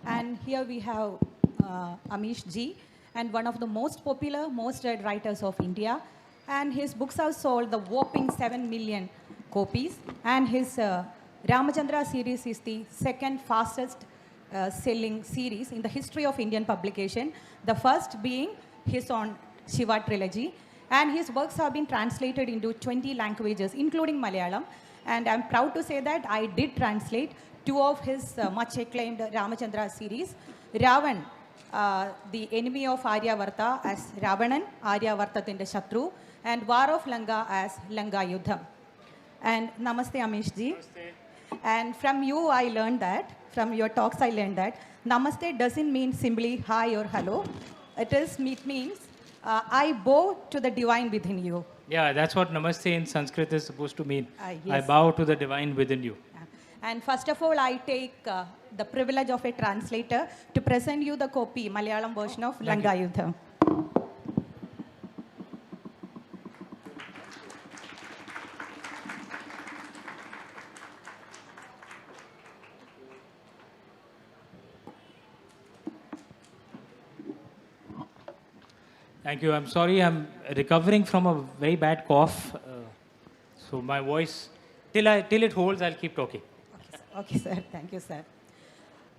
And here we have Amish Ji, and one of the most popular, most read writers of India. And his books have sold the whopping 7 million copies. And his Ramachandra series is the second fastest selling series in the history of Indian publication. The first being his own Shiva trilogy. And his works have been translated into 20 languages, including Malayalam. And I'm proud to say that I did translate two of his much acclaimed Ramachandra series. Ravan, the enemy of Aryavarta as Ravanan, Aryavartatinte Shatru, and War of Lanka as Lanka Yuddham. And Namaste Amish Ji. Namaste. And from you I learned that, from your talks I learned that Namaste doesn't mean simply hi or hello. It means I bow to the divine within you. Yeah, that's what Namaste in Sanskrit is supposed to mean. Yes. I bow to the divine within you. And first of all, I take the privilege of a translator to present you the copy, Malayalam version of Lanka Yuddham. Thank you. I'm sorry, I'm recovering from a very bad cough. So my voice, till it holds, I'll keep talking. Okay, sir. Thank you, sir.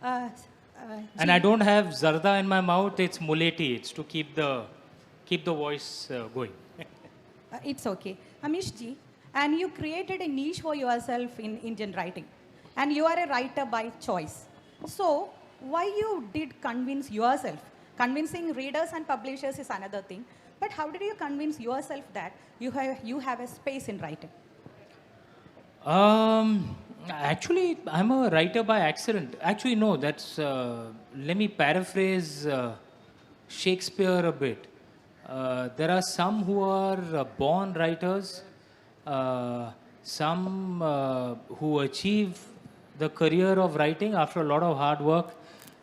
And I don't have zarda in my mouth. It's muleti. It's to keep the voice going. It's okay. Amish ji, and you created a niche for yourself in Indian writing. And you are a writer by choice. So, why you did convince yourself? Convincing readers and publishers is another thing. But how did you convince yourself that you have a space in writing? Actually, I'm a writer by accident. Actually, no, that's, let me paraphrase Shakespeare a bit. There are some who are born writers, some who achieve the career of writing after a lot of hard work,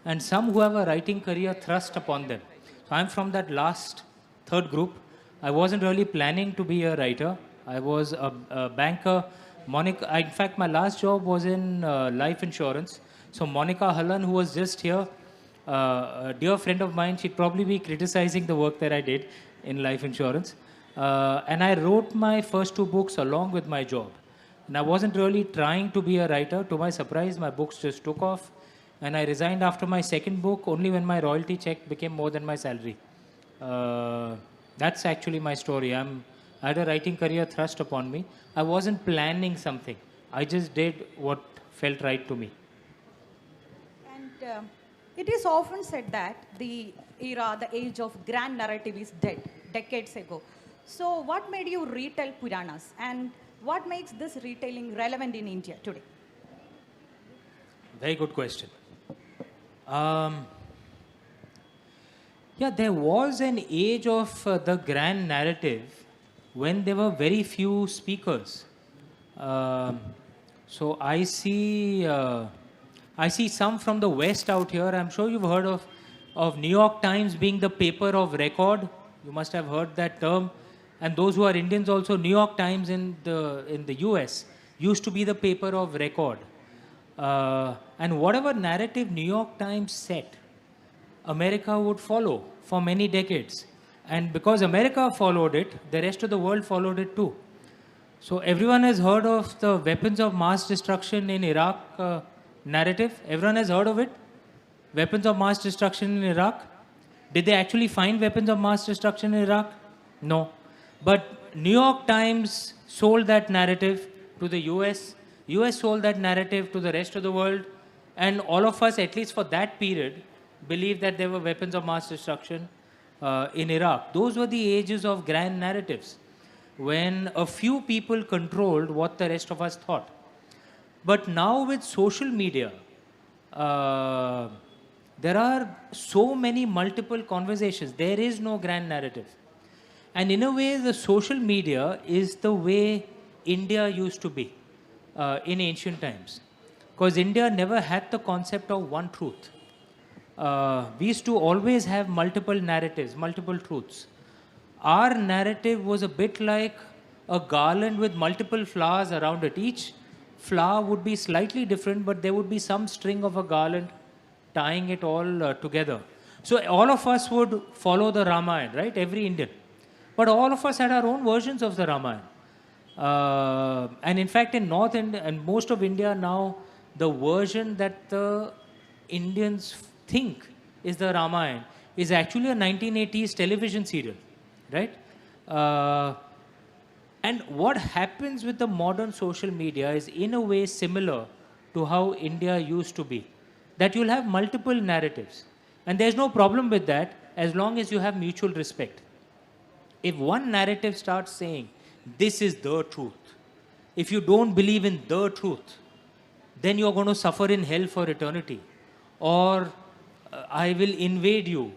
and some who have a writing career thrust upon them. So I'm from that last third group. I wasn't really planning to be a writer. I was a banker. Monica, in fact, my last job was in life insurance. So Monica Hallan, who was just here, a dear friend of mine, she'd probably be criticizing the work that I did in life insurance. And I wrote my first two books along with my job. And I wasn't really trying to be a writer. To my surprise, my books just took off. And I resigned after my second book only when my royalty check became more than my salary. That's actually my story. I had a writing career thrust upon me. I wasn't planning something. I just did what felt right to me. And it is often said that the age of grand narrative is dead, decades ago. So what made you retell Puranas? And what makes this retelling relevant in India today? Very good question. Yeah, there was an age of the grand narrative when there were very few speakers. So I see some from the West out here. I'm sure you've heard of New York Times being the paper of record. You must have heard that term. And those who are Indians also, New York Times in the US used to be the paper of record. And whatever narrative New York Times set, America would follow for many decades. And because America followed it, the rest of the world followed it too. So everyone has heard of the weapons of mass destruction in Iraq narrative. Everyone has heard of it? Weapons of mass destruction in Iraq. Did they actually find weapons of mass destruction in Iraq? No. But New York Times sold that narrative to the US. US sold that narrative to the rest of the world. And all of us, at least for that period, believed that there were weapons of mass destruction in Iraq. Those were the ages of grand narratives, when a few people controlled what the rest of us thought. But now with social media, there are so many multiple conversations. There is no grand narrative. And in a way, the social media is the way India used to be in ancient times. Because India never had the concept of one truth. We used to always have multiple narratives, multiple truths. Our narrative was a bit like a garland with multiple flowers around it. Each flower would be slightly different, but there would be some string of a garland tying it all together. So all of us would follow the Ramayana, right? Every Indian. But all of us had our own versions of the Ramayana. And in fact, in North India and most of India now, the version that the Indians think is the Ramayana is actually a 1980s television serial, right? And what happens with the modern social media is in a way similar to how India used to be. That you'll have multiple narratives. And there's no problem with that as long as you have mutual respect. If one narrative starts saying, this is the truth, if you don't believe in the truth, then you're going to suffer in hell for eternity. Or I will invade you,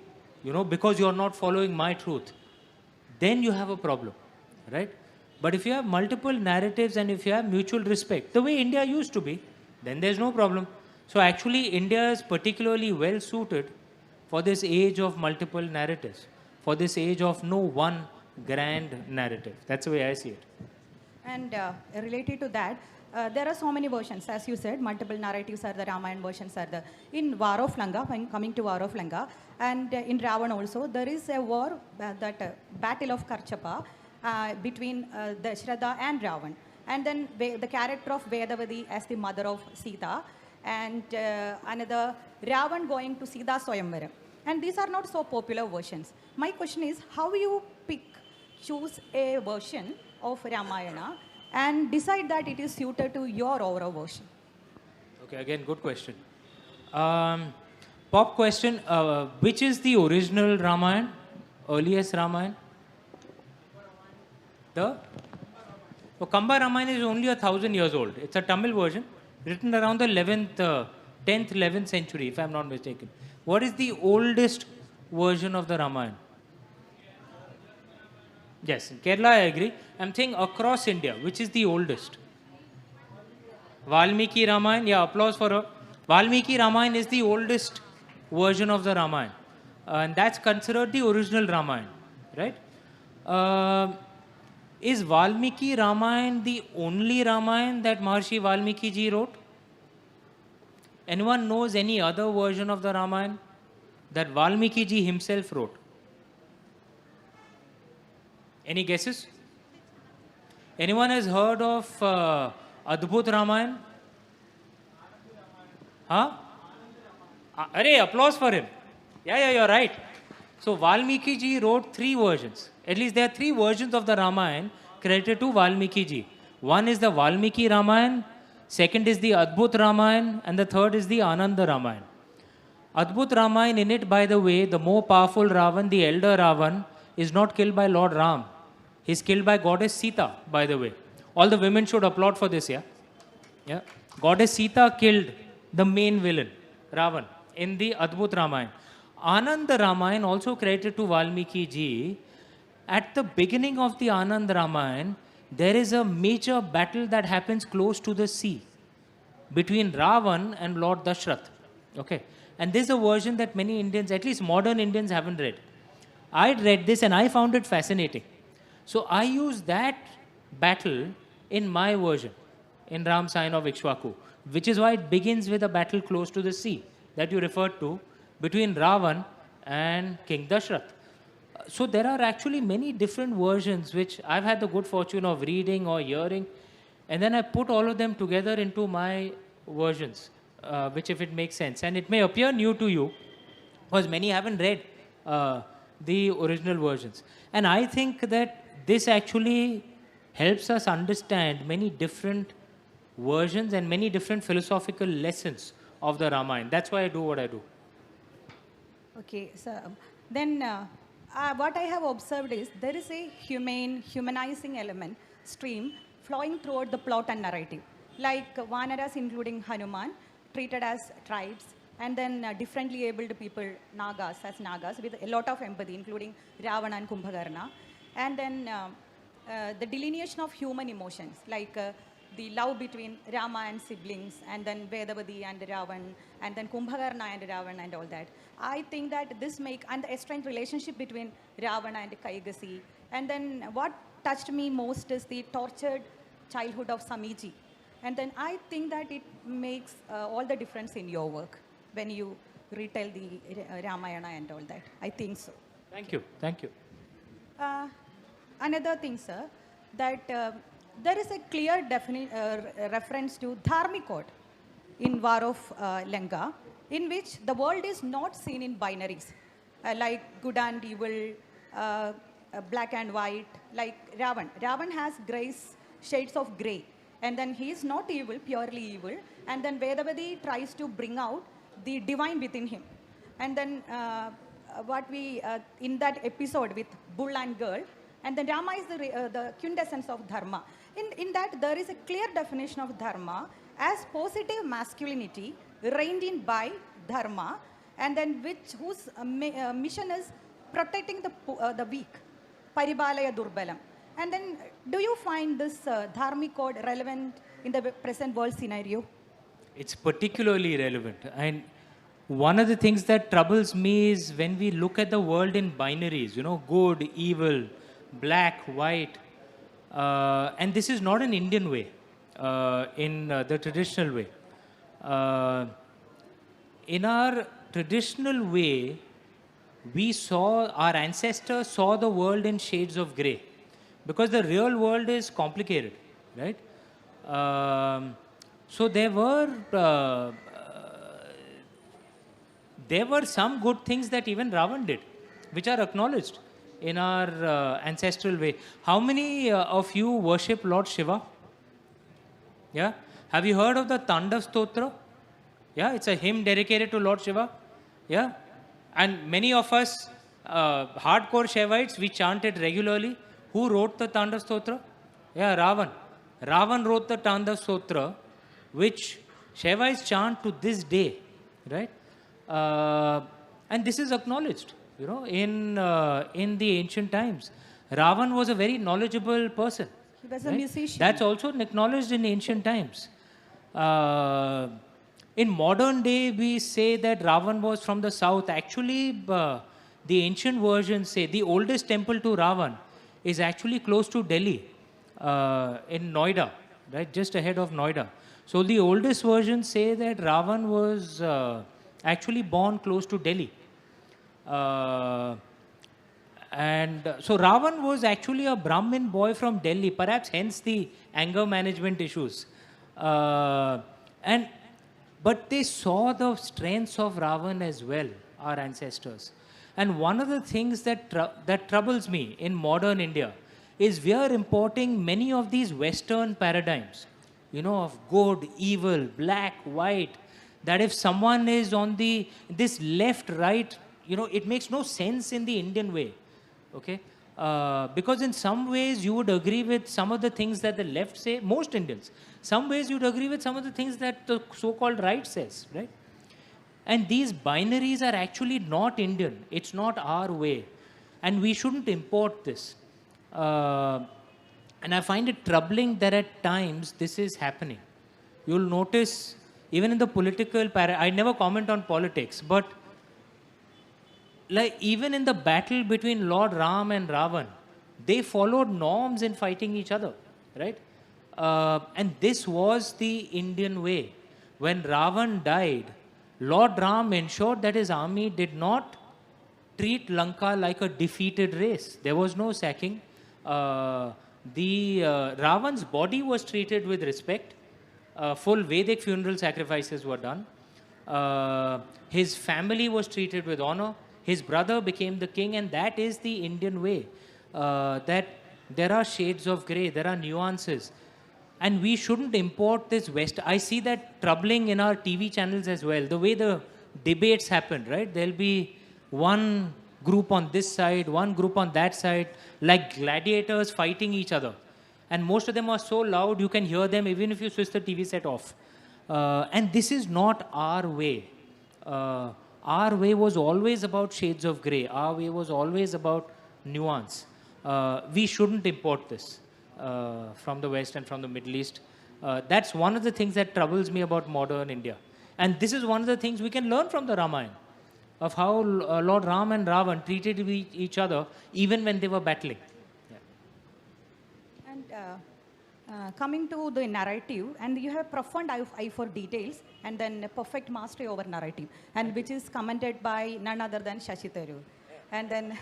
because you're not following my truth. Then you have a problem, right? But if you have multiple narratives and if you have mutual respect, the way India used to be, then there's no problem. So actually, India is particularly well suited for this age of multiple narratives, for this age of no one grand narrative. That's the way I see it. And related to that, there are so many versions. As you said, multiple narratives are the Ramayana versions are the... In War of Lanka, when coming to War of Lanka, and in Ravan also, there is a war, Battle of Karchapa, between Dashratha and Ravan. And then the character of Vedavati as the mother of Sita, and another Ravan going to Sita Swayamvara. And these are not so popular versions. My question is, how you choose a version of Ramayana and decide that it is suited to your overall version? Okay, again, good question. Pop question, which is the original Ramayana, earliest Ramayana? Kamba Ramayana is only 1,000 years old. It's a Tamil version, written around the 10th, 11th century, if I'm not mistaken. What is the oldest version of the Ramayana? Yes, in Kerala I agree. I'm saying across India, which is the oldest? Valmiki Ramayana, yeah, applause for her. Valmiki Ramayana is the oldest version of the Ramayana. And that's considered the original Ramayana, right? Is Valmiki Ramayana the only Ramayana that Maharshi Valmiki ji wrote? Anyone knows any other version of the Ramayana that Valmiki ji himself wrote? Any guesses? Anyone has heard of Adbhut Ramayana? Huh? Arey, applause for him. Yeah, you're right. So Valmiki ji wrote 3 versions. At least there are 3 versions of the Ramayana credited to Valmiki ji. One is the Valmiki Ramayana, second is the Adbhut Ramayana, and the third is the Ananda Ramayana. Adbhut Ramayana, in it, by the way, the more powerful Ravan, the elder Ravan, is not killed by Lord Ram. He's killed by Goddess Sita, by the way. All the women should applaud for this, yeah? Yeah. Goddess Sita killed the main villain, Ravan, in the Adbhut Ramayana. Ananda Ramayana, also credited to Valmiki ji, at the beginning of the Anand Ramayana, there is a major battle that happens close to the sea between Ravan and Lord Dashrath. Okay. And this is a version that many Indians, at least modern Indians, haven't read. I'd read this and I found it fascinating. So I use that battle in my version, in Ram Sign of Ikshvaku, which is why it begins with a battle close to the sea that you referred to between Ravan and King Dashrath. So there are actually many different versions which I've had the good fortune of reading or hearing, and then I put all of them together into my versions, which if it makes sense. And it may appear new to you, because many haven't read the original versions. And I think that this actually helps us understand many different versions and many different philosophical lessons of the Ramayana. That's why I do what I do. Okay, so then what I have observed is there is a humanizing element stream flowing throughout the plot and narrative. Like Vanaras, including Hanuman, treated as tribes, and then differently abled people, Nagas, as Nagas, with a lot of empathy, including Ravana and Kumbhakarna. And then the delineation of human emotions, like the love between Rama and siblings, and then Vedavati and Ravan, and then Kumbhakarna and Ravan and all that. I think that this and the estranged relationship between Ravana and Kaigasi. And then what touched me most is the tortured childhood of Samiji. And then I think that it makes all the difference in your work when you retell the Ramayana and all that. I think so. Thank you. Thank you. Another thing, sir, that there is a clear reference to dharmic code in War of Lanka, in which the world is not seen in binaries, like good and evil, black and white, like Ravan. Ravan has shades of grey, and then he is not evil, purely evil, and then Vedavati tries to bring out the divine within him. And then in that episode with bull and girl, and then Rama is the quintessence of dharma. In that, there is a clear definition of dharma as positive masculinity reined in by dharma, and then whose mission is protecting the weak, paribalaya durbalam. And then, do you find this dharmic code relevant in the present world scenario? It's particularly relevant. And one of the things that troubles me is when we look at the world in binaries, good, evil, black, white. And this is not an Indian way, in the traditional way. In our traditional way, our ancestors saw the world in shades of grey, because the real world is complicated, right? So there were some good things that even Ravan did, which are acknowledged in our ancestral way. How many of you worship Lord Shiva? Yeah? Have you heard of the Tandav Stotra? Yeah, it's a hymn dedicated to Lord Shiva. Yeah? And many of us, hardcore Shaivites, we chant it regularly. Who wrote the Tandav Stotra? Yeah, Ravan. Ravan wrote the Tandav Stotra, which Shaivites chant to this day, right? And this is acknowledged, in the ancient times. Ravan was a very knowledgeable person. He was a musician. That's also acknowledged in ancient times. In modern day, we say that Ravan was from the south. Actually, the ancient versions say the oldest temple to Ravan is actually close to Delhi, in Noida, right, just ahead of Noida. So the oldest versions say that Ravan was actually born close to Delhi. And so Ravan was actually a Brahmin boy from Delhi, perhaps hence the anger management issues. But they saw the strengths of Ravan as well, our ancestors. And one of the things that troubles me in modern India is we are importing many of these Western paradigms, of good, evil, black, white, that if someone is on this left, right, it makes no sense in the Indian way, okay? Because in some ways you would agree with some of the things that the left say, most Indians. Some ways you'd agree with some of the things that the so-called right says, right? And these binaries are actually not Indian. It's not our way. And we shouldn't import this. And I find it troubling that at times this is happening. You'll notice, even in the political I never comment on politics, but like even in the battle between Lord Ram and Ravan, they followed norms in fighting each other, right? And this was the Indian way. When Ravan died, Lord Ram ensured that his army did not treat Lanka like a defeated race. There was no sacking. Ravan's body was treated with respect. Full Vedic funeral sacrifices were done. His family was treated with honor. His brother became the king, and that is the Indian way. That there are shades of grey, there are nuances. And we shouldn't import this West. I see that troubling in our TV channels as well. The way the debates happen, right? There'll be one group on this side, one group on that side, like gladiators fighting each other. And most of them are so loud, you can hear them even if you switch the TV set off. And this is not our way. Our way was always about shades of grey. Our way was always about nuance. We shouldn't import this from the West and from the Middle East. That's one of the things that troubles me about modern India. And this is one of the things we can learn from the Ramayana, of how Lord Ram and Ravan treated each other even when they were battling. Yeah. coming to the narrative, and you have profound eye for details, and then a perfect mastery over narrative, and which is commented by none other than Shashi Tharoor. And then,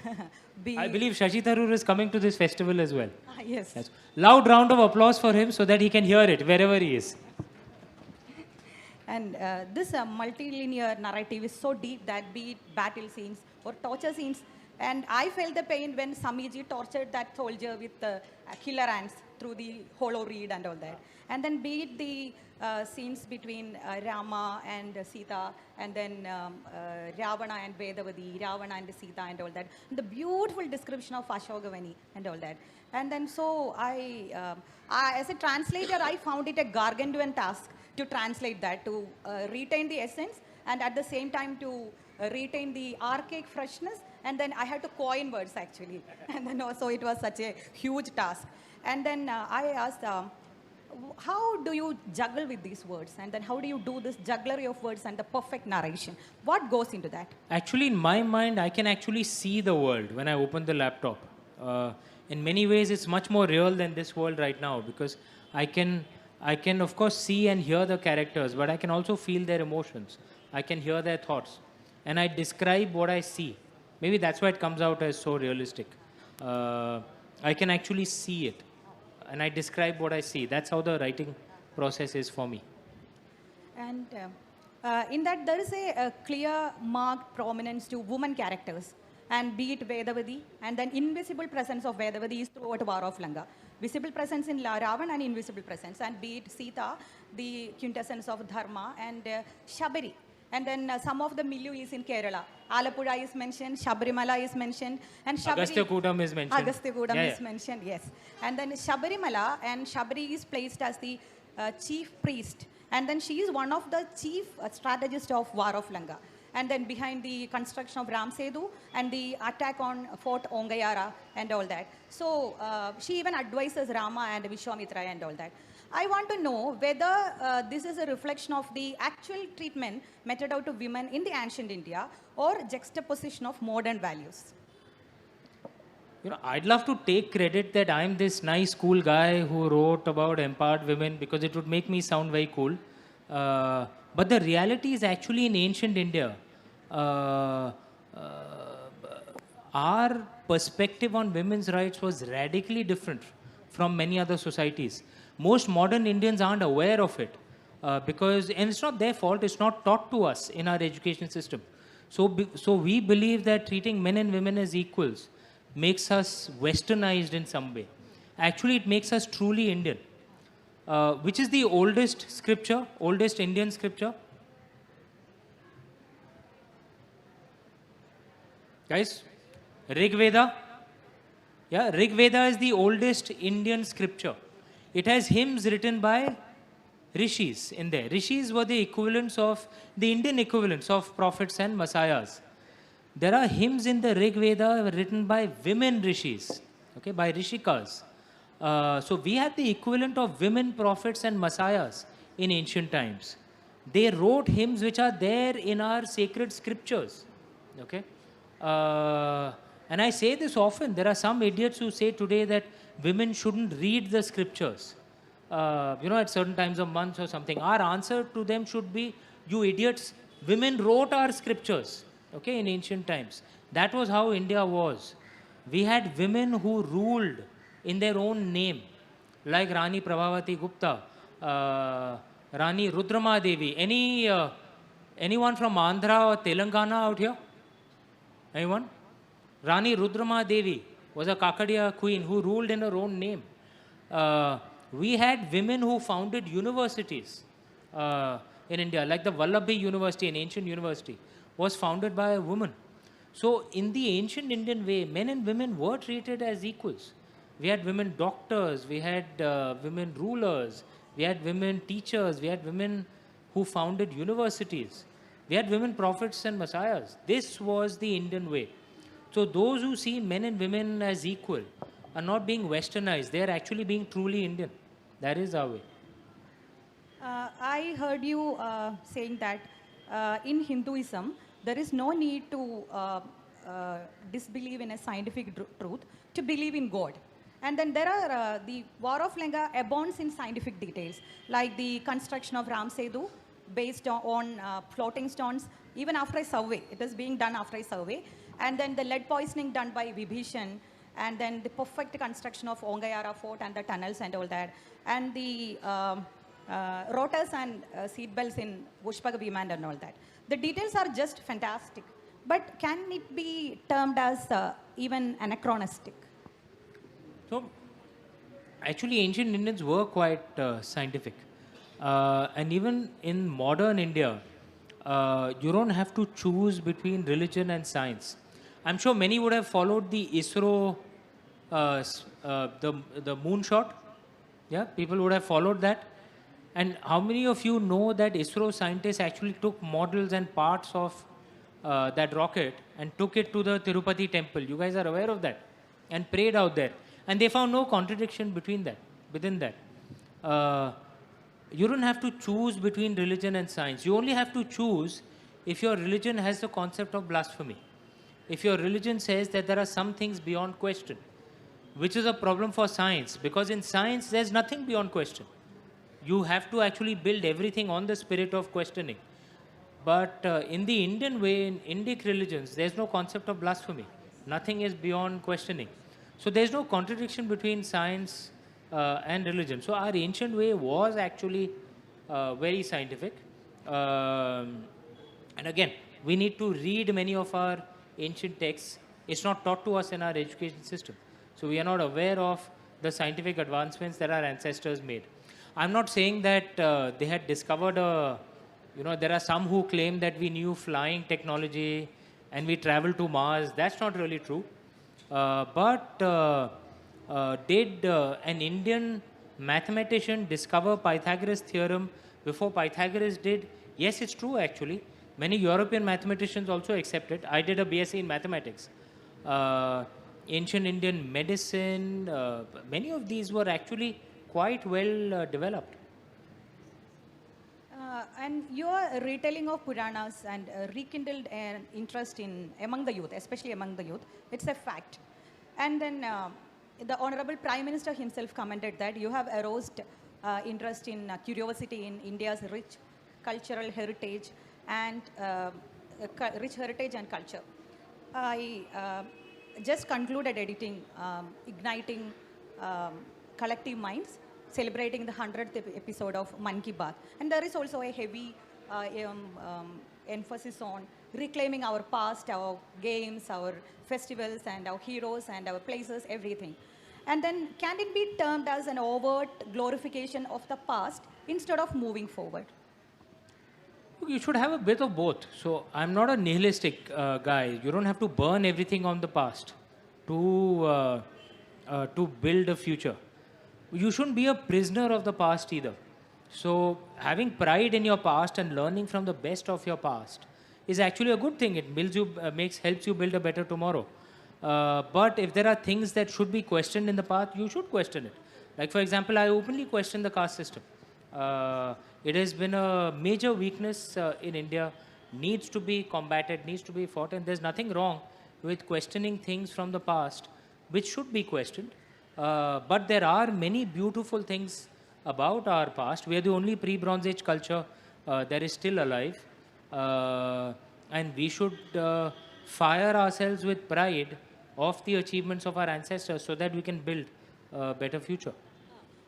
I believe Shashi Tharoor is coming to this festival as well. Yes. Yes. Loud round of applause for him so that he can hear it wherever he is. And this multilinear narrative is so deep that be it battle scenes or torture scenes, and I felt the pain when Samiji tortured that soldier with killer ants through the hollow reed and all that. And then be it the scenes between Rama and Sita, and then Ravana and Vedavati, Ravana and Sita and all that. And the beautiful description of Ashokavani and all that. And then so as a translator, I found it a gargantuan task to translate that, to retain the essence, and at the same time to retain the archaic freshness, and then I had to coin words actually. And then also it was such a huge task. And then I asked, how do you juggle with these words? And then how do you do this jugglery of words and the perfect narration? What goes into that? Actually, in my mind, I can actually see the world when I open the laptop. In many ways, it's much more real than this world right now, because I can of course see and hear the characters, but I can also feel their emotions. I can hear their thoughts, and I describe what I see. Maybe that's why it comes out as so realistic. I can actually see it, and I describe what I see. That's how the writing process is for me. And in that, there is a clear marked prominence to woman characters, and be it Vedavati, and then invisible presence of Vedavati is throughout War of Lanka. Visible presence in Ravan and invisible presence, and be it Sita, the quintessence of Dharma, and Shabari. And then some of the milieu is in Kerala. Alapura is mentioned, Shabarimala is mentioned, and Agastya Kootam is mentioned. Agastya Kootam is mentioned, yes. And then Shabarimala, and Shabari is placed as the chief priest. And then she is one of the chief strategists of War of Lanka. And then behind the construction of Ram Setu and the attack on Fort Ongayara and all that. So she even advises Rama and Vishwamitra and all that. I want to know whether this is a reflection of the actual treatment meted out to women in the ancient India, or juxtaposition of modern values. You know, I'd love to take credit that I'm this nice, cool guy who wrote about empowered women, because it would make me sound very cool. But the reality is actually in ancient India, our perspective on women's rights was radically different from many other societies. Most modern Indians aren't aware of it, because, and it's not their fault, it's not taught to us in our education system. So we believe that treating men and women as equals makes us westernized in some way. Actually, it makes us truly Indian. Which is the oldest scripture, oldest Indian scripture? Guys, Rig Veda. Yeah, Rig Veda is the oldest Indian scripture. It has hymns written by rishis in there. Rishis were the equivalents of, the Indian equivalents of prophets and messiahs. There are hymns in the Rig Veda written by women rishis, okay, by rishikas. So we had the equivalent of women prophets and messiahs in ancient times. They wrote hymns which are there in our sacred scriptures. Okay, and I say this often. There are some idiots who say today that women shouldn't read the scriptures, at certain times of months or something. Our answer to them should be, you idiots, women wrote our scriptures, okay, in ancient times. That was how India was. We had women who ruled in their own name, like Rani Prabhavati Gupta, Rani Rudrama Devi. Anyone from Andhra or Telangana out here? Anyone? Rani Rudrama Devi was a Kakadiya queen who ruled in her own name. We had women who founded universities in India, like the Vallabhi University, an ancient university, was founded by a woman. So in the ancient Indian way, men and women were treated as equals. We had women doctors, we had women rulers, we had women teachers, we had women who founded universities, we had women prophets and messiahs. This was the Indian way. So those who see men and women as equal are not being westernized, they are actually being truly Indian. That is our way. I heard you saying that in Hinduism, there is no need to disbelieve in a scientific truth to believe in God. And then there are the War of Lanka abounds in scientific details, like the construction of Ram Setu based on floating stones, even after a survey. It is being done after a survey. And then the lead poisoning done by Vibhishan, and then the perfect construction of Ongayara Fort and the tunnels and all that. And the rotors and seat belts in Pushpaka Viman and all that. The details are just fantastic. But can it be termed as even anachronistic? So, actually, ancient Indians were quite scientific. And even in modern India, you don't have to choose between religion and science. I'm sure many would have followed the ISRO, the moonshot. Yeah, people would have followed that. And how many of you know that ISRO scientists actually took models and parts of that rocket and took it to the Tirupati temple? You guys are aware of that? And prayed out there. And they found no contradiction between that, within that. You don't have to choose between religion and science. You only have to choose if your religion has the concept of blasphemy. If your religion says that there are some things beyond question, which is a problem for science, because in science there's nothing beyond question. You have to actually build everything on the spirit of questioning. But in the Indian way, in Indic religions, there's no concept of blasphemy. Nothing is beyond questioning. So there's no contradiction between science and religion. So our ancient way was actually very scientific. And again, we need to read many of our ancient texts. It's not taught to us in our education system. So we are not aware of the scientific advancements that our ancestors made. I'm not saying that they had discovered there are some who claim that we knew flying technology and we traveled to Mars. That's not really true. But did an Indian mathematician discover Pythagoras' theorem before Pythagoras did? Yes, it's true actually. Many European mathematicians also accept it. I did a BSc in mathematics. Ancient Indian medicine, many of these were actually quite well developed. And your retelling of Puranas and rekindled an interest in among the youth, especially among the youth. It's a fact. And then the Honorable Prime Minister himself commented that you have aroused interest in curiosity in India's rich cultural heritage and rich heritage and culture. I just concluded editing, igniting collective minds, celebrating the 100th episode of Man Ki Baat. And there is also a heavy emphasis on reclaiming our past, our games, our festivals, and our heroes, and our places, everything. And then can it be termed as an overt glorification of the past instead of moving forward? You should have a bit of both. So I'm not a nihilistic guy. You don't have to burn everything on the past to build a future. You shouldn't be a prisoner of the past either. So having pride in your past and learning from the best of your past is actually a good thing. It builds you, helps you build a better tomorrow. But if there are things that should be questioned in the past, you should question it. Like for example, I openly question the caste system. It has been a major weakness in India, needs to be combated, needs to be fought, and there's nothing wrong with questioning things from the past, which should be questioned. But there are many beautiful things about our past. We are the only pre-Bronze Age culture that is still alive. And we should fire ourselves with pride of the achievements of our ancestors so that we can build a better future.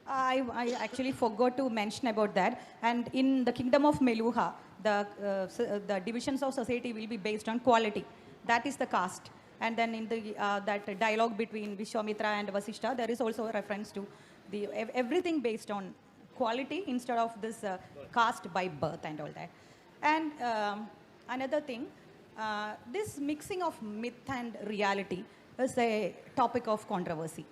I actually forgot to mention about that. And in the kingdom of Meluha, the divisions of society will be based on quality. That is the caste. And then in the that dialogue between Vishwamitra and Vasishta, there is also a reference to the everything based on quality instead of this caste by birth and all that. And another thing, this mixing of myth and reality is a topic of controversy.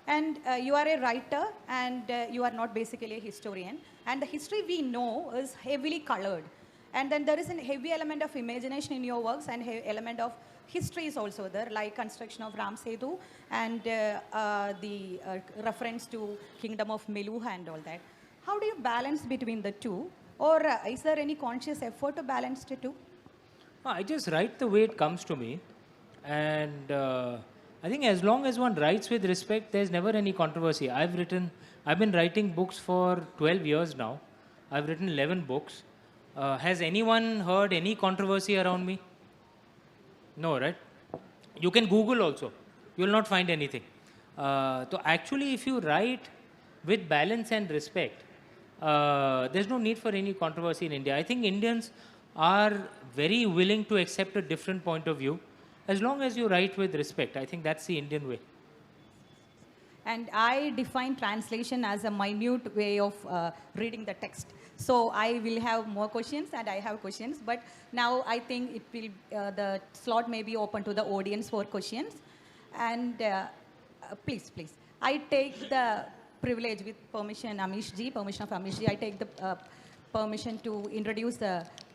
And you are a writer and you are not basically a historian. And the history we know is heavily colored. And then there is a heavy element of imagination in your works and element of history is also there, like construction of Ram Setu and the reference to kingdom of Meluha and all that. How do you balance between the two? Or is there any conscious effort to balance the two? I just write the way it comes to me. And I think as long as one writes with respect, there's never any controversy. I've been writing books for 12 years now. I've written 11 books. Has anyone heard any controversy around me? No, right? You can Google also. You will not find anything. So actually, if you write with balance and respect, there's no need for any controversy in India. I think Indians are very willing to accept a different point of view as long as you write with respect. I think that's the Indian way. And I define translation as a minute way of reading the text. So I will have more questions, and I have questions. But now I think it will the slot may be open to the audience for questions. And please, I take the privilege with permission, permission of Amish ji. I take the permission to introduce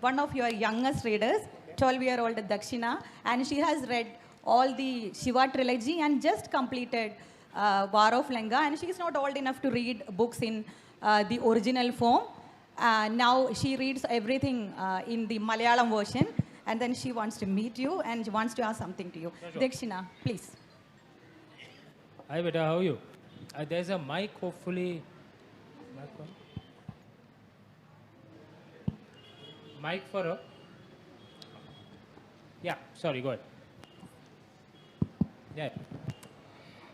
one of your youngest readers, 12-year-old Dakshina, and she has read all the Shiva trilogy and just completed War of Lanka, and she is not old enough to read books in the original form. Now she reads everything in the Malayalam version, and then she wants to meet you and she wants to ask something to you. Sure. Dakshina, please. Hi, beta, how are you? There's a mic, hopefully. Mic for her. Yeah, sorry, go ahead. Yeah.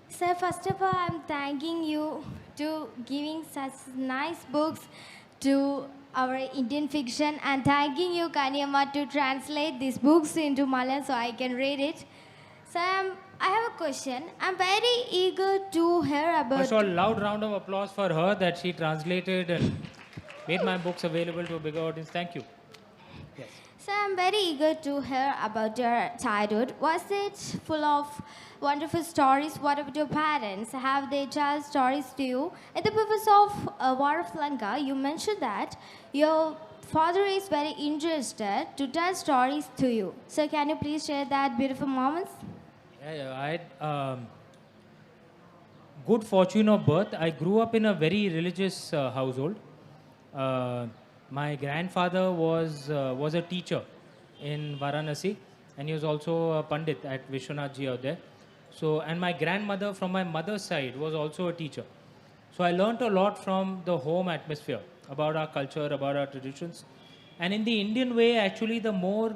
Sir, first of all, I'm thanking you to giving such nice books to our Indian fiction, and thanking you, Kanyamma, to translate these books into Malayalam so I can read it. So I have a question. I'm very eager to hear about... First of all, loud round of applause for her that she translated and made my books available to a bigger audience. Thank you. Yes. So I'm very eager to hear about your childhood. Was it full of wonderful stories? What about your parents? Have they told stories to you? In the purpose of War of Lanka, you mentioned that your father is very interested to tell stories to you. So can you please share that beautiful moments? Yeah, I had good fortune of birth. I grew up in a very religious household. My grandfather was a teacher in Varanasi, and he was also a Pandit at Vishwanath Ji out there. So, and my grandmother from my mother's side was also a teacher. So I learnt a lot from the home atmosphere about our culture, about our traditions. And in the Indian way, actually, the more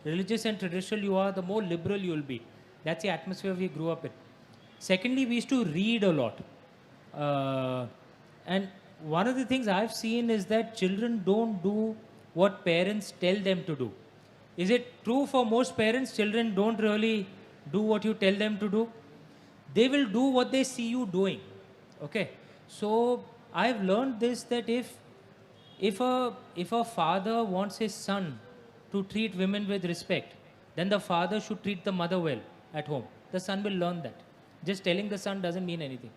religious and traditional you are, the more liberal you will be. That's the atmosphere we grew up in. Secondly, we used to read a lot. And one of the things I've seen is that children don't do what parents tell them to do. Is it true for most parents? Children don't really do what you tell them to do. They will do what they see you doing. Okay. So I've learned this, that if a father wants his son to treat women with respect, then the father should treat the mother well at home. The son will learn that. Just telling the son doesn't mean anything.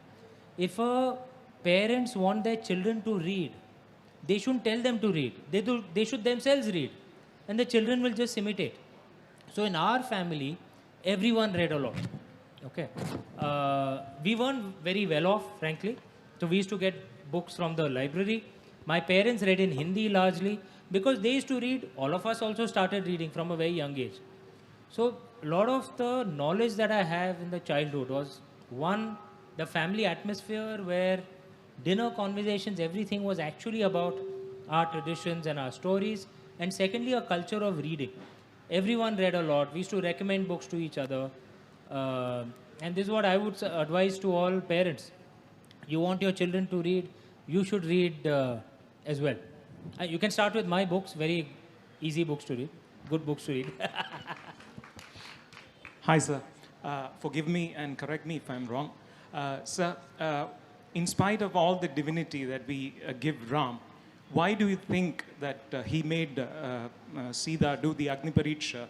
If parents want their children to read, they shouldn't tell them to read. They should themselves read. And the children will just imitate. So in our family, everyone read a lot. Okay. We weren't very well off, frankly. So we used to get books from the library. My parents read in Hindi largely because they used to read. All of us also started reading from a very young age. So a lot of the knowledge that I have in the childhood was, one, the family atmosphere where dinner conversations, everything was actually about our traditions and our stories. And secondly, a culture of reading. Everyone read a lot. We used to recommend books to each other. And this is what I would advise to all parents. You want your children to read, you should read as well. You can start with my books, very easy books to read, good books to read. Hi, sir. Forgive me and correct me if I'm wrong. Sir, in spite of all the divinity that we give Ram, why do you think that he made Sita do the Agni Pariksha?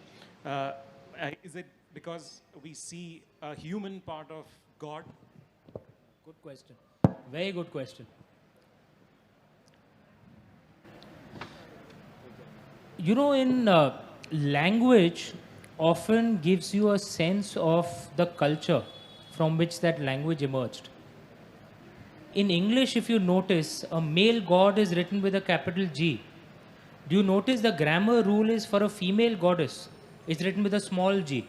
Is it because we see a human part of God? Good question. Very good question. You know, in language often gives you a sense of the culture from which that language emerged. In English, if you notice, a male god is written with a capital G. Do you notice the grammar rule is for a female goddess? It's written with a small g.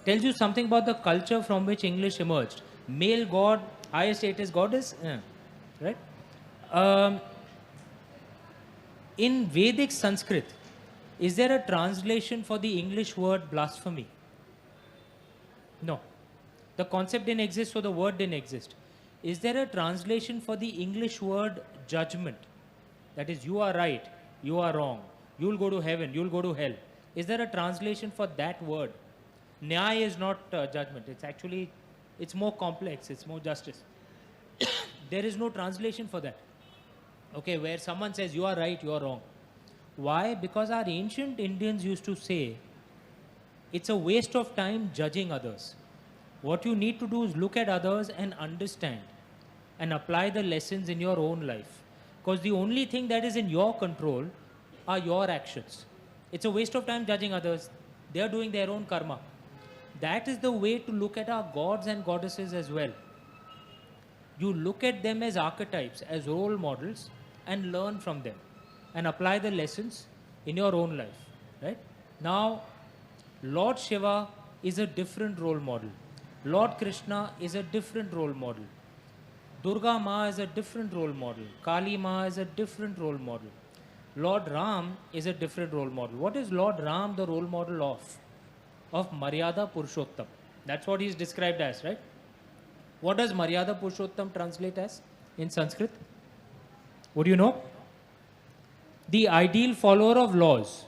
tells you something about the culture from which English emerged. Male god, higher status goddess, right? In Vedic Sanskrit, is there a translation for the English word blasphemy? No. The concept didn't exist, so the word didn't exist. Is there a translation for the English word judgment? That is, you are right, you are wrong, you'll go to heaven, you'll go to hell. Is there a translation for that word? Nyaya is not judgment. It's actually, it's more complex, it's more justice. There is no translation for that. Okay, where someone says you are right, you are wrong. Why? Because our ancient Indians used to say, it's a waste of time judging others. What you need to do is look at others and understand and apply the lessons in your own life. Because the only thing that is in your control are your actions. It's a waste of time judging others. They are doing their own karma. That is the way to look at our gods and goddesses as well. You look at them as archetypes, as role models, and learn from them and apply the lessons in your own life. Right? Now, Lord Shiva is a different role model. Lord Krishna is a different role model. Durga Ma is a different role model. Kali Ma is a different role model. Lord Ram is a different role model. What is Lord Ram the role model of? Of Maryada Purushottam. That's what he's described as, right? What does Maryada Purushottam translate as in Sanskrit? Would you know? The ideal follower of laws,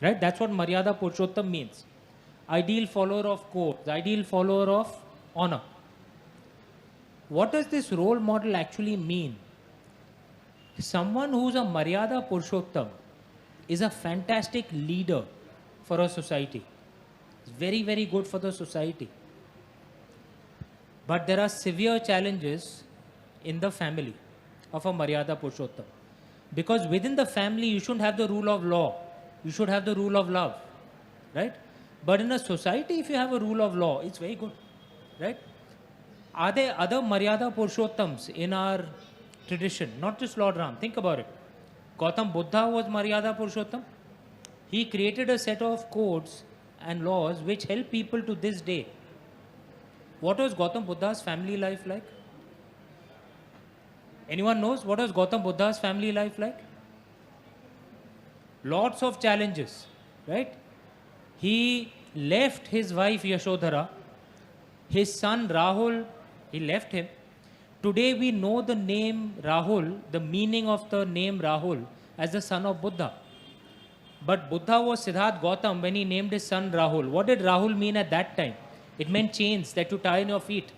right? That's what Maryada Purushottam means. Ideal follower of codes, ideal follower of honor. What does this role model actually mean? Someone who's a Maryada Purushottam is a fantastic leader for a society. It's very, very good for the society. But there are severe challenges in the family of a Maryada Purushottam. Because within the family, you shouldn't have the rule of law. You should have the rule of love. Right? But in a society, if you have a rule of law, it's very good. Right? Are there other Maryada Purushottams in our tradition? Not just Lord Ram. Think about it. Gautam Buddha was Maryada Purushottam. He created a set of codes and laws which help people to this day. What was Gautam Buddha's family life like? Anyone knows what was Gautam Buddha's family life like? Lots of challenges, right? He left his wife Yashodhara. His son Rahul, he left him. Today we know the name Rahul, the meaning of the name Rahul as the son of Buddha. But Buddha was Siddhartha Gautam when he named his son Rahul. What did Rahul mean at that time? It meant chains that you tie on your feet.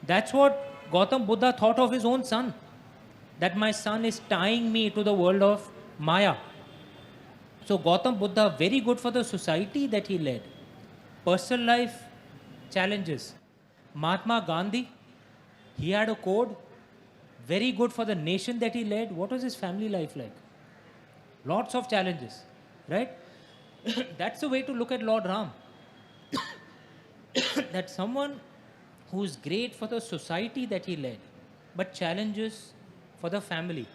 That's what Gautam Buddha thought of his own son. That my son is tying me to the world of Maya. So Gautam Buddha, very good for the society that he led. Personal life, challenges. Mahatma Gandhi, he had a code, very good for the nation that he led. What was his family life like? Lots of challenges, right? That's the way to look at Lord Ram. That someone who is great for the society that he led, but challenges for the family.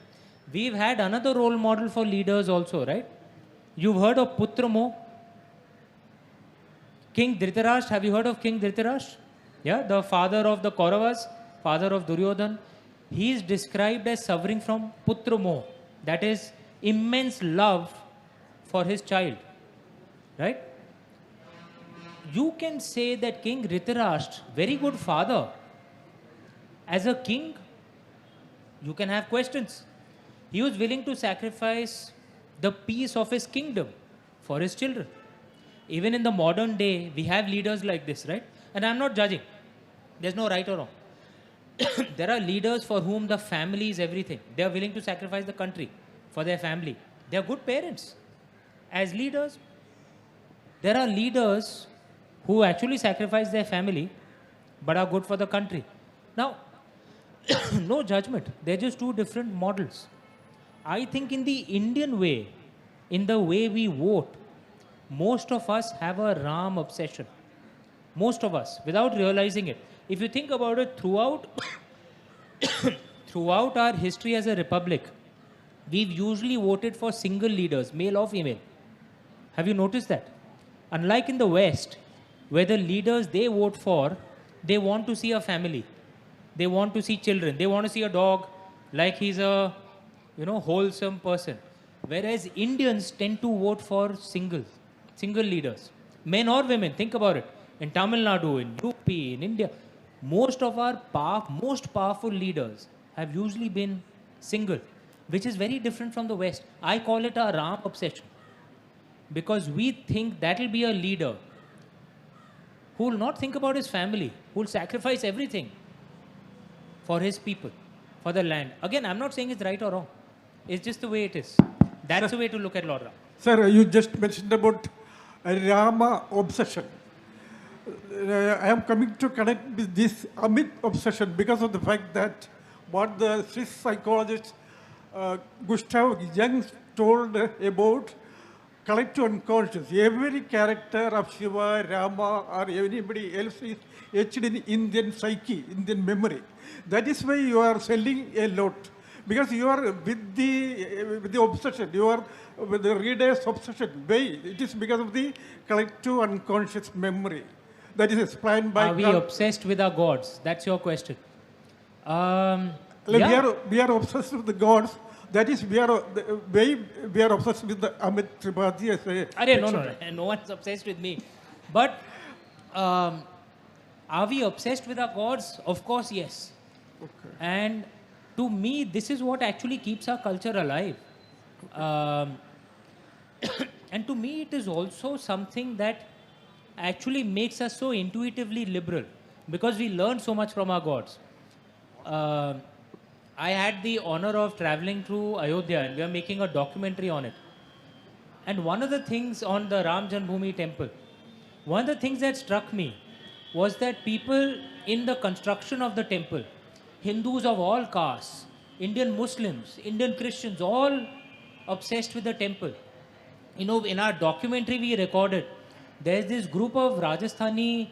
We've had another role model for leaders also, right? You've heard of Putramo, King Dhritarashtra. Have you heard of King Dhritarashtra? Yeah, the father of the Kauravas, father of Duryodhan. He is described as suffering from Putramo, that is immense love for his child, right? You can say that King Dhritarashtra, very good father. As a king, you can have questions. He was willing to sacrifice the peace of his kingdom for his children. Even in the modern day, we have leaders like this, right? And I'm not judging. There's no right or wrong. There are leaders for whom the family is everything. They are willing to sacrifice the country for their family. They are good parents. As leaders, there are leaders who actually sacrifice their family but are good for the country. Now, no judgment. They're just two different models. I think in the Indian way, in the way we vote, most of us have a Ram obsession. Most of us, without realizing it. If you think about it, throughout our history as a republic, we've usually voted for single leaders, male or female. Have you noticed that? Unlike in the West, where the leaders they vote for, they want to see a family. They want to see children. They want to see a dog like he's a, wholesome person. Whereas Indians tend to vote for single leaders, men or women. Think about it. In Tamil Nadu, in UP, in India, most of our most powerful leaders have usually been single, which is very different from the West. I call it a Ram obsession, because we think that will be a leader who will not think about his family, who will sacrifice everything for his people, for the land. Again, I'm not saying it's right or wrong. It's just the way it is. That's the way to look at Lord Ram. Sir, you just mentioned about Rama obsession. I am coming to connect with this Amit obsession because of the fact that what the Swiss psychologist Gustav Jung told about collective unconscious. Every character of Shiva, Rama, or anybody else is etched in Indian psyche, Indian memory. That is why you are selling a lot. Because you are with the obsession, you are with the reader's obsession. Why? It is because of the collective unconscious memory. That is explained by... Are we obsessed with our gods? That's your question. We are obsessed with the gods. That is, we are obsessed with the Amish Tripathi as a... No one's obsessed with me. But are we obsessed with our gods? Of course, yes. Okay. And to me, this is what actually keeps our culture alive. And to me, it is also something that actually makes us so intuitively liberal, because we learn so much from our gods. I had the honor of traveling through Ayodhya, and we are making a documentary on it. And one of the things on the Ram Janmabhoomi temple, one of the things that struck me was that people in the construction of the temple, Hindus of all castes, Indian Muslims, Indian Christians, all obsessed with the temple. In our documentary we recorded, there's this group of Rajasthani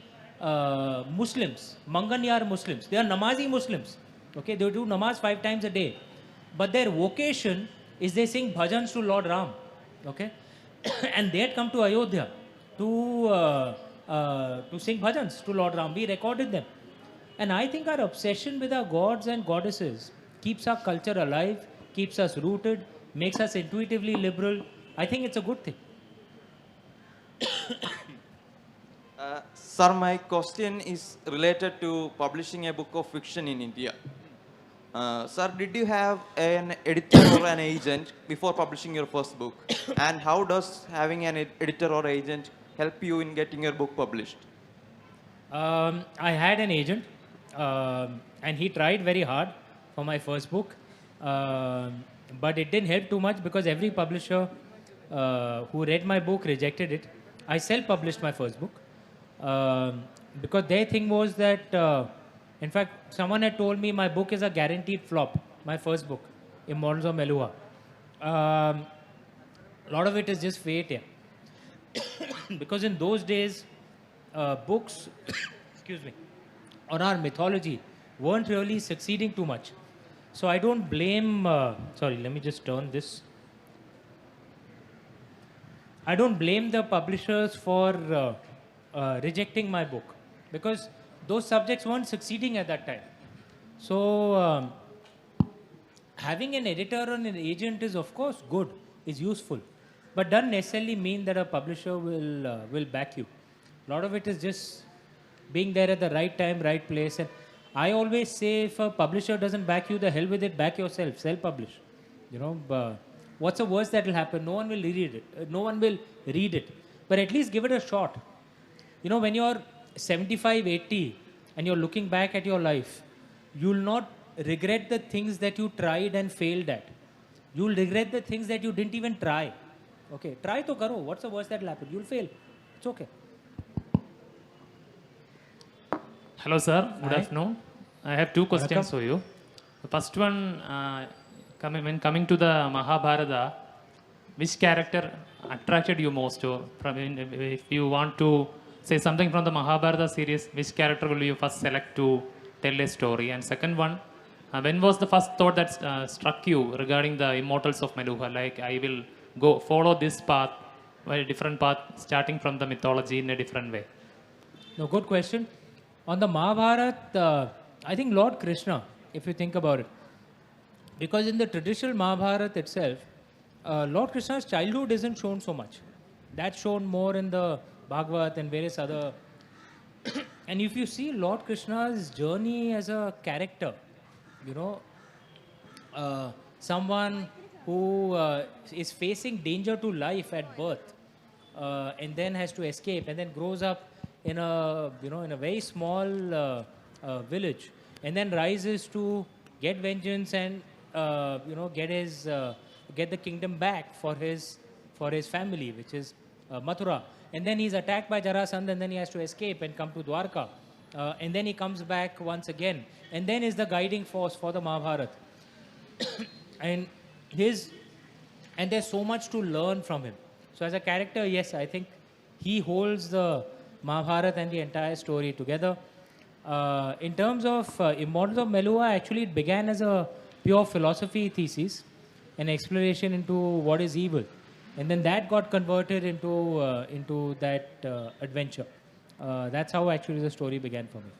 Muslims, Manganyar Muslims. They are Namazi Muslims. Okay, they do namaz 5 times a day. But their vocation is they sing bhajans to Lord Ram. Okay, and they had come to Ayodhya to sing bhajans to Lord Ram. We recorded them. And I think our obsession with our gods and goddesses keeps our culture alive, keeps us rooted, makes us intuitively liberal. I think it's a good thing. Sir, my question is related to publishing a book of fiction in India. Sir, did you have an editor or an agent before publishing your first book? And how does having an editor or agent help you in getting your book published? I had an agent, and he tried very hard for my first book. But it didn't help too much, because every publisher who read my book rejected it. I self-published my first book because their thing was that, in fact, someone had told me my book is a guaranteed flop, my first book, Immortals of Meluha. A lot of it is just fate, yeah. Because in those days, books, excuse me, on our mythology weren't really succeeding too much. So I don't blame, sorry, let me just turn this. I don't blame the publishers for rejecting my book, because those subjects weren't succeeding at that time. So having an editor or an agent is of course good, is useful, but doesn't necessarily mean that a publisher will back you. A lot of it is just being there at the right time, right place. And I always say, if a publisher doesn't back you, the hell with it, back yourself, self-publish. What's the worst that will happen? No one will read it. No one will read it. But at least give it a shot. When you're 75, 80, and you're looking back at your life, you'll not regret the things that you tried and failed at. You'll regret the things that you didn't even try. Okay, try to karo. What's the worst that will happen? You'll fail. It's okay. Hello, sir. Good Hi. afternoon. I have 2 questions for you. The first one, when coming to the Mahabharata, which character attracted you most? Or if you want to say something from the Mahabharata series, which character will you first select to tell a story? And second one, when was the first thought that struck you regarding the Immortals of Meluha? Like, I will go follow this path, a different path, starting from the mythology in a different way. No, good question. On the Mahabharata, I think Lord Krishna, if you think about it, because in the traditional Mahabharata itself, Lord Krishna's childhood isn't shown so much. That's shown more in the Bhagavad and various other. And if you see Lord Krishna's journey as a character, you know, someone who is facing danger to life at birth, and then has to escape, and then grows up in a in a very small village, and then rises to get vengeance and get the kingdom back for his family, which is Mathura. And then he's attacked by Jarasandha, and then he has to escape and come to Dwarka. And then he comes back once again, and then is the guiding force for the Mahabharata. and there's so much to learn from him. So as a character, yes, I think he holds the Mahabharata and the entire story together. In terms of Immortals of Melua, actually it began as a pure philosophy thesis, an exploration into what is evil. And then that got converted into that adventure. That's how actually the story began for me.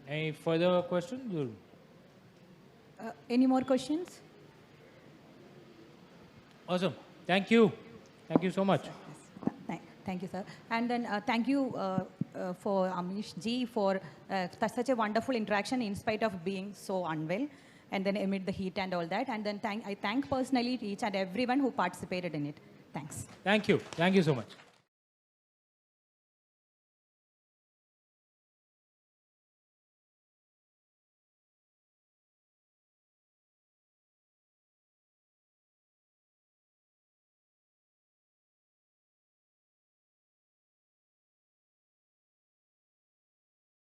Any further questions? Any more questions? Awesome. Thank you. Thank you so much. Thank you, sir. And then thank you for Amish ji for such a wonderful interaction in spite of being so unwell, and then amid the heat and all that. And then I thank personally each and everyone who participated in it. Thanks. Thank you. Thank you so much.